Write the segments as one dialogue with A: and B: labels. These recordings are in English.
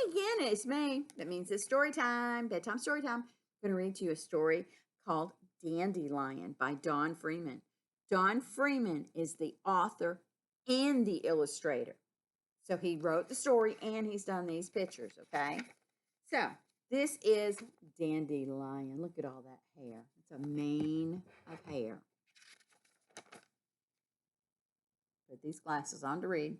A: again, it's me. That means it's story time, bedtime story time. I'm going to read to you a story called Dandelion by Don Freeman. Don Freeman is the author and the illustrator. So he wrote the story and he's done these pictures, okay? So this is Dandelion. Look at all that hair. It's a mane of hair. Put these glasses on to read.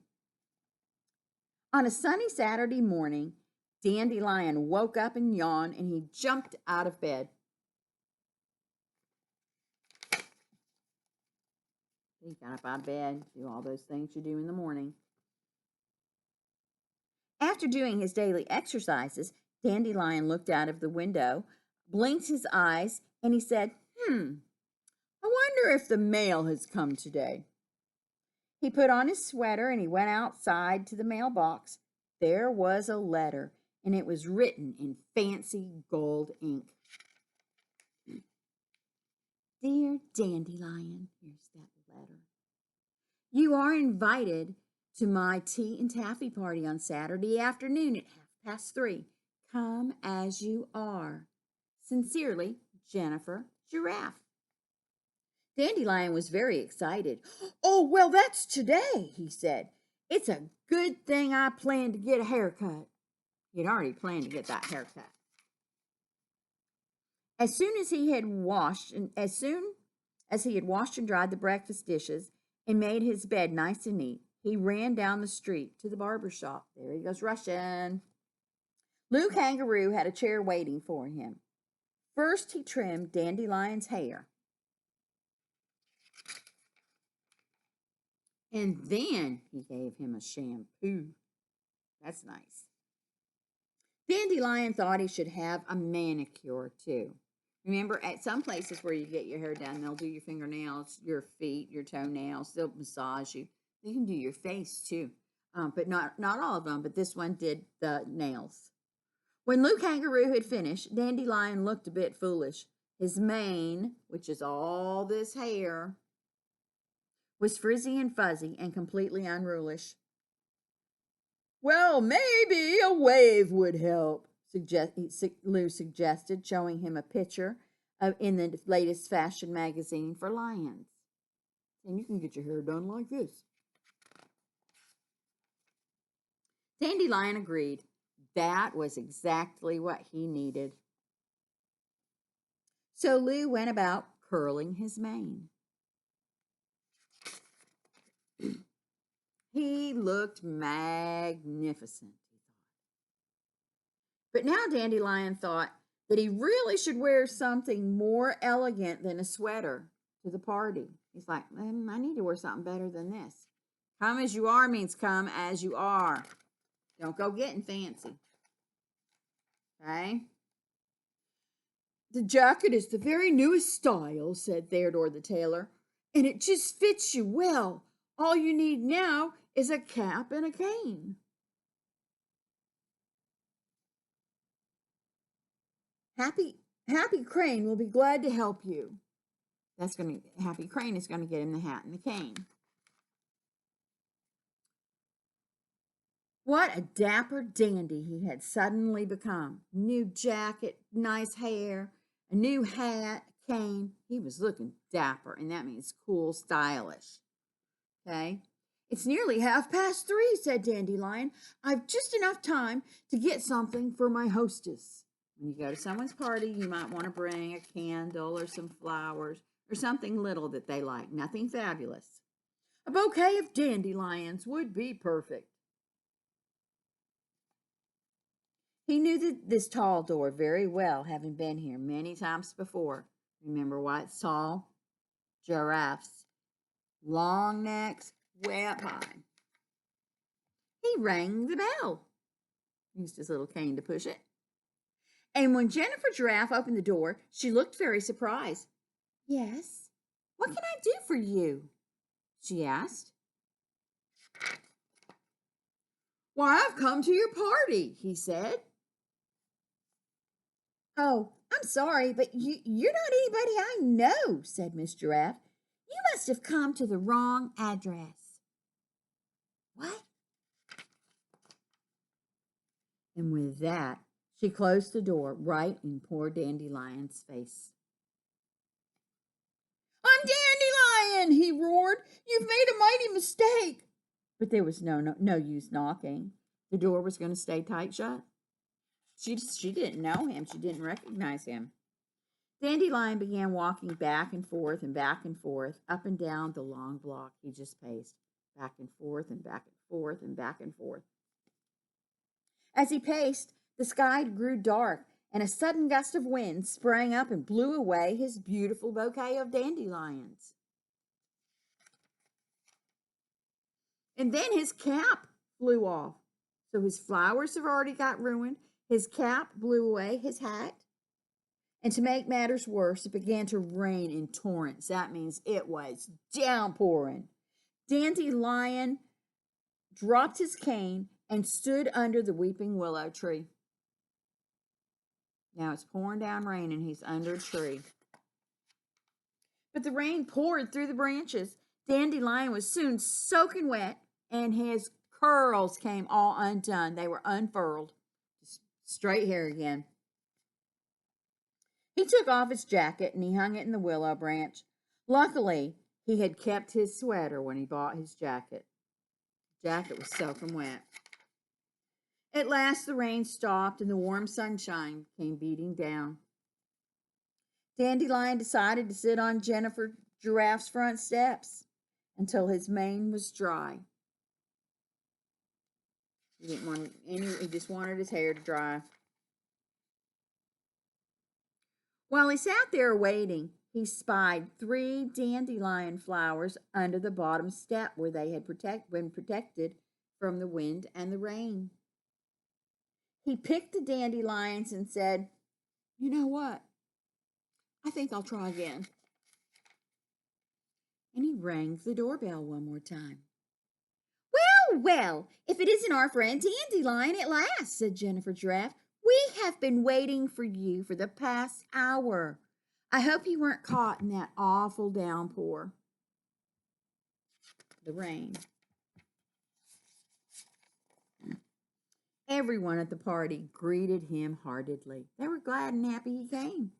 A: On a sunny Saturday morning, Dandelion woke up and yawned, and he jumped out of bed. He got up out of bed, do all those things you do in the morning. After doing his daily exercises, Dandelion looked out of the window, blinked his eyes, and he said, I wonder if the mail has come today. He put on his sweater and he went outside to the mailbox. There was a letter, and it was written in fancy gold ink. Dear Dandelion, here's that letter. You are invited to my tea and taffy party on Saturday afternoon at 3:30. Come as you are. Sincerely, Jennifer Giraffe. Dandelion was very excited. Oh, well, that's today, he said. It's a good thing I planned to get a haircut. He'd already planned to get that haircut. As soon as he had washed and dried the breakfast dishes and made his bed nice and neat, he ran down the street to the barber shop. There he goes rushing. Lou Kangaroo had a chair waiting for him. First, he trimmed Dandelion's hair. And then he gave him a shampoo. That's nice. Dandelion thought he should have a manicure too. Remember, at some places where you get your hair done, they'll do your fingernails, your feet, your toenails. They'll massage you. They can do your face too, but not all of them. But this one did the nails. When Lou Kangaroo had finished, Dandelion looked a bit foolish. His mane, which is all this hair, was frizzy and fuzzy and completely unruly. Well, maybe a wave would help, Lou suggested, showing him a picture in the latest fashion magazine for lions. And you can get your hair done like this. Dandelion agreed. That was exactly what he needed. So Lou went about curling his mane. He looked magnificent, he thought. But now Dandelion thought that he really should wear something more elegant than a sweater to the party. He's like, I need to wear something better than this. Come as you are means come as you are. Don't go getting fancy. Okay? The jacket is the very newest style, said Theodore the tailor, and it just fits you well. All you need now is a cap and a cane. Happy Crane will be glad to help you. Happy Crane is going to get him the hat and the cane. What a dapper dandy he had suddenly become. New jacket, nice hair, a new hat, cane. He was looking dapper, and that means cool, stylish. Okay? It's nearly 3:30, said Dandelion. I've just enough time to get something for my hostess. When you go to someone's party, you might want to bring a candle or some flowers or something little that they like. Nothing fabulous. A bouquet of dandelions would be perfect. He knew this tall door very well, having been here many times before. Remember why it's tall? Giraffes. Long necks, way up high. He rang the bell. Used his little cane to push it. And when Jennifer Giraffe opened the door, she looked very surprised. Yes, what can I do for you? She asked. Why, I've come to your party, he said. Oh, I'm sorry, but you're not anybody I know, said Miss Giraffe. You must have come to the wrong address. What? And with that, she closed the door right in poor Dandelion's face. I'm Dandelion, he roared. You've made a mighty mistake. But there was no use knocking. The door was going to stay tight shut. She didn't know him. She didn't recognize him. Dandelion began walking back and forth and back and forth, up and down the long block he just paced, back and forth and back and forth and back and forth. As he paced, the sky grew dark, and a sudden gust of wind sprang up and blew away his beautiful bouquet of dandelions. And then his cap flew off. So his flowers have already got ruined. His cap blew away, his hat. And to make matters worse, it began to rain in torrents. That means it was downpouring. Dandelion dropped his cane and stood under the weeping willow tree. Now it's pouring down rain and he's under a tree. But the rain poured through the branches. Dandelion was soon soaking wet and his curls came all undone. They were unfurled. Straight hair again. He took off his jacket and he hung it in the willow branch. Luckily, he had kept his sweater when he bought his jacket. The jacket was soaking wet. At last, the rain stopped and the warm sunshine came beating down. Dandelion decided to sit on Jennifer Giraffe's front steps until his mane was dry. He just wanted his hair to dry. While he sat there waiting, he spied 3 dandelion flowers under the bottom step where they had been protected from the wind and the rain. He picked the dandelions and said, "You know what? I think I'll try again." And he rang the doorbell one more time. "Well, well, if it isn't our friend Dandelion at last," said Jennifer Giraffe. "We have been waiting for you for the past hour. I hope you weren't caught in that awful downpour." The rain. Everyone at the party greeted him heartily. They were glad and happy he came.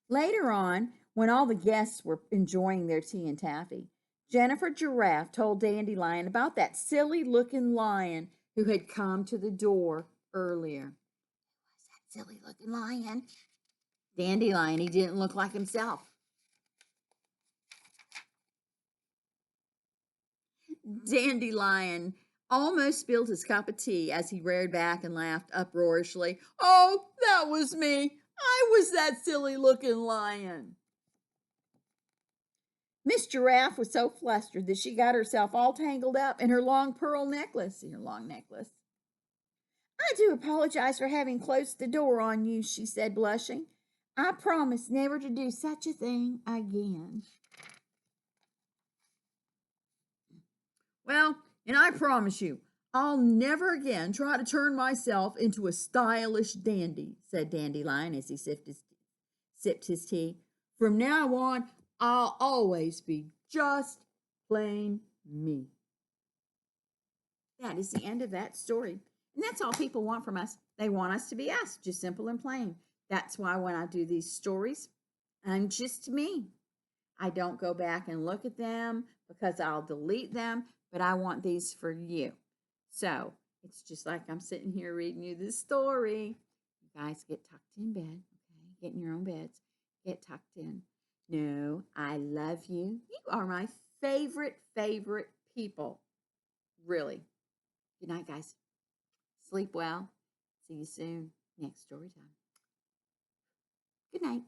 A: Later on, when all the guests were enjoying their tea and taffy, Jennifer Giraffe told Dandelion about that silly-looking lion who had come to the door earlier. Who was that silly-looking lion? Dandelion, he didn't look like himself. Dandelion almost spilled his cup of tea as he reared back and laughed uproariously. "Oh, that was me. I was that silly-looking lion." Miss Giraffe was so flustered that she got herself all tangled up in her long pearl necklace. See her long necklace. "I do apologize for having closed the door on you," she said, blushing. "I promise never to do such a thing again." "Well, and I promise you, I'll never again try to turn myself into a stylish dandy," said Dandelion as he sipped his tea. "From now on, I'll always be just plain me." That is the end of that story. And that's all people want from us. They want us to be us, just simple and plain. That's why when I do these stories, I'm just me. I don't go back and look at them because I'll delete them, but I want these for you. So it's just like I'm sitting here reading you this story. You guys get tucked in bed, okay? Get in your own beds. Get tucked in. No, I love you. You are my favorite people. Really. Good night, guys. Sleep well. See you soon. Next story time. Good night.